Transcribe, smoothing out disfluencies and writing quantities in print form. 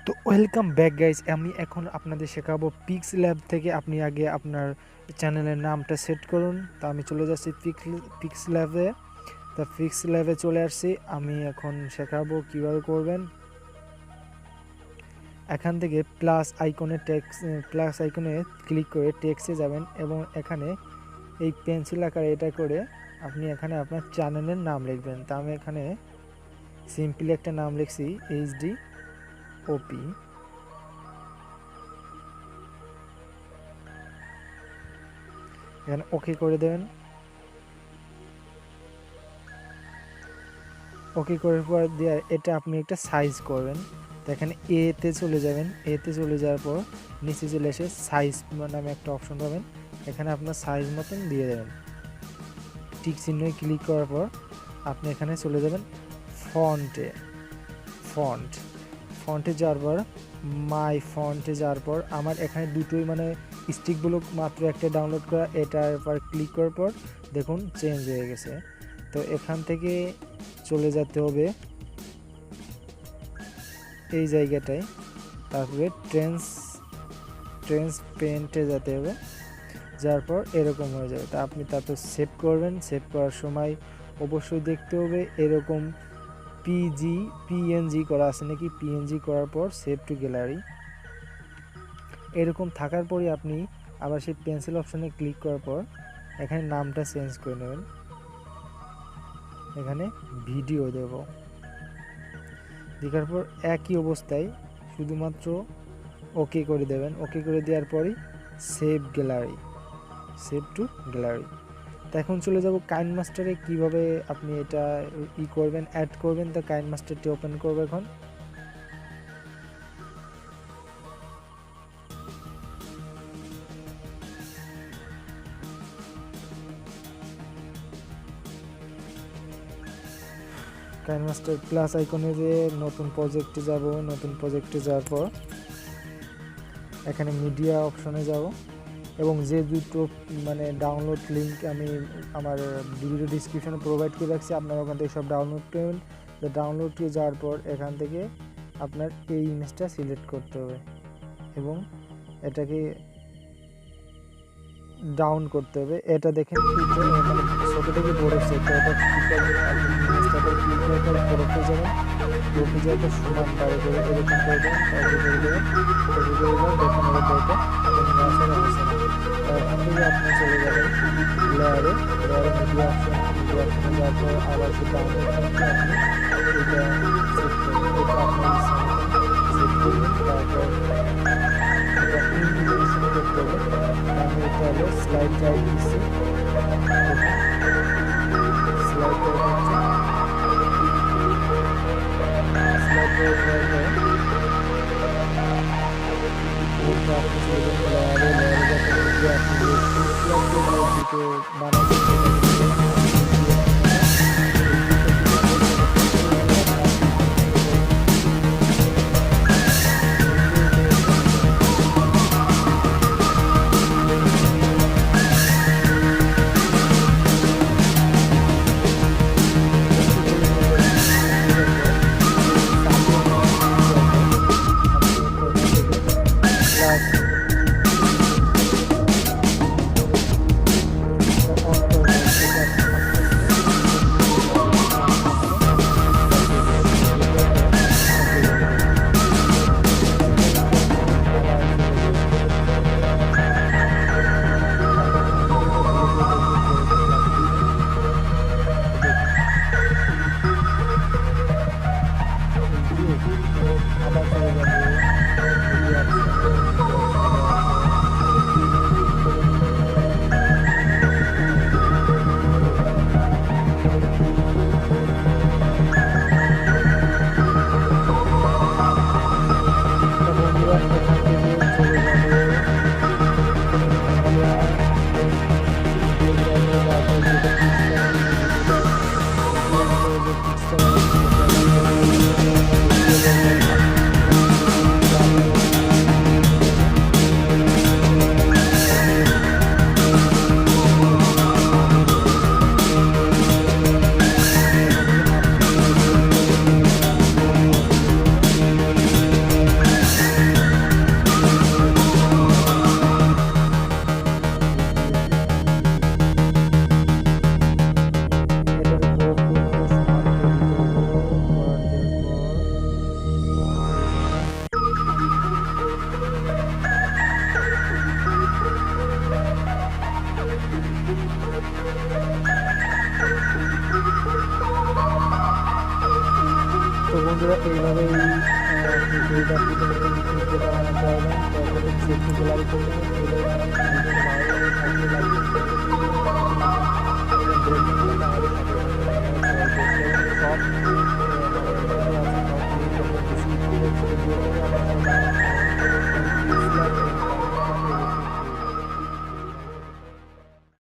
তো welcome back guys, আমি এখন আপনাদের শেখাবো পিক্স ল্যাব থেকে। আপনি আগে আপনার চ্যানেলের নামটা সেট করুন। তো আমি চলে যাচ্ছি পিক্স ল্যাবে। তো পিক্স ল্যাবে চলে আসছি। আমি এখন শেখাবো কিভাবে করবেন। এখান থেকে প্লাস আইকনে ক্লিক করে টেক্সটে যাবেন এবং এখানে এই পেন্সিল আকারে এটা করে আপনি এখানে আপনার চ্যানেলের নাম লিখবেন। তা আমি এখানে সিম্পলি একটা নাম লিখছি এইচডি ওপি। এখানে ওকে করে দেবেন। ওকে করার পর দিয়ে এটা আপনি একটা সাইজ করবেন। তো এখানে এতে চলে যাবেন। এতে চলে যাওয়ার পর নিচে চলে এসে সাইজ নামে একটা অপশন পাবেন। এখানে আপনার সাইজ মতন দিয়ে দেবেন। টিক চিহ্নে ক্লিক করার পর আপনি এখানে চলে যাবেন ফন্টে যাওয়ার পর মাই ফন্টে যাওয়ার পর আমার এখানে দুটোই স্টিকগুলো মাত্র একটা ডাউনলোড করা। এটার পর ক্লিক করার পর দেখুন চেঞ্জ হয়ে গেছে। তো এখান থেকে চলে যেতে হবে এই জায়গাটায়, তারপরে ট্রান্সপেরেন্টে যেতে হবে। যার পর এরকম হয়ে যাবে। তা আপনি তারপর সেভ করবেন। সেভ করার সময় অবশ্যই দেখতে হবে এরকম পিএনজি করা আছে নাকি। পিএনজি করার পর সেভ টু গ্যালারি এরকম থাকার পরই আপনি আবার সেই পেন্সিল অপশনে ক্লিক করার পর এখানে নামটা চেঞ্জ করে নেবেন। এখানে ভিডিও দেব। দেখার পর একই অবস্থায় শুধুমাত্র ওকে করে দেবেন। ওকে করে দেওয়ার পরই সেভ টু গ্যালারি। তো এখন চলে যাব কাইনমাস্টারে, কিভাবে আপনি এটা করবেন, অ্যাড করবেন। তো কাইনমাস্টারটি ওপেন করবো এখন। কাইনমাস্টার প্লাস আইকনে যে নতুন প্রজেক্টে যাব। নতুন প্রজেক্টে যাওয়ার পর এখানে মিডিয়া অপশনে যাব এবং যে দুটো ডাউনলোড লিঙ্ক আমি আমার ভিডিও ডিসক্রিপশনে প্রোভাইড করে রাখছি, আপনারা ওখান থেকে সব ডাউনলোড করবেন। তো ডাউনলোডে যাওয়ার পর এখান থেকে আপনার এই ইমেজটা সিলেক্ট করতে হবে এবং এটাকে ডাউন করতে হবে। এটা দেখেন ছোট থেকে বড় সেট। এটা ইমেজটাকে ক্লিক করে বড়তে যাবেন। বড়তে যাওয়ার পর সমান পারে করে এরকম করে দেবেন। দেখুন এটা এখান থেকে আপনি চলে যাবেন লেয়ারে মিডিয়া অপশনে যাওয়ার পর আবার সে ডাউনলোড করতে আপনি এটা সেট করবেন। এটা আপনার সেট করবেন। তারপর এটা ইন্ডিকেশন করতে হবে। আমি এটা হলো স্লাইড ড্রাইভ দিচ্ছি। স্লাইড ড্রাইভ হচ্ছে স্লাইড ড্রাইভ হওয়ার পর এটা আপনি চলে যাবেন লেয়ারে যাতে আপনি দুটো বানাবেন। বন্ধুরা এইভাবেই আপনি Tawhid অ্যাপ্লিকেশন যেটা বানাতে পারবেন। তো সেফটি গ্যালারি করবেন। ভিডিওটা ভালো লাগে থাকলে লাইক করতে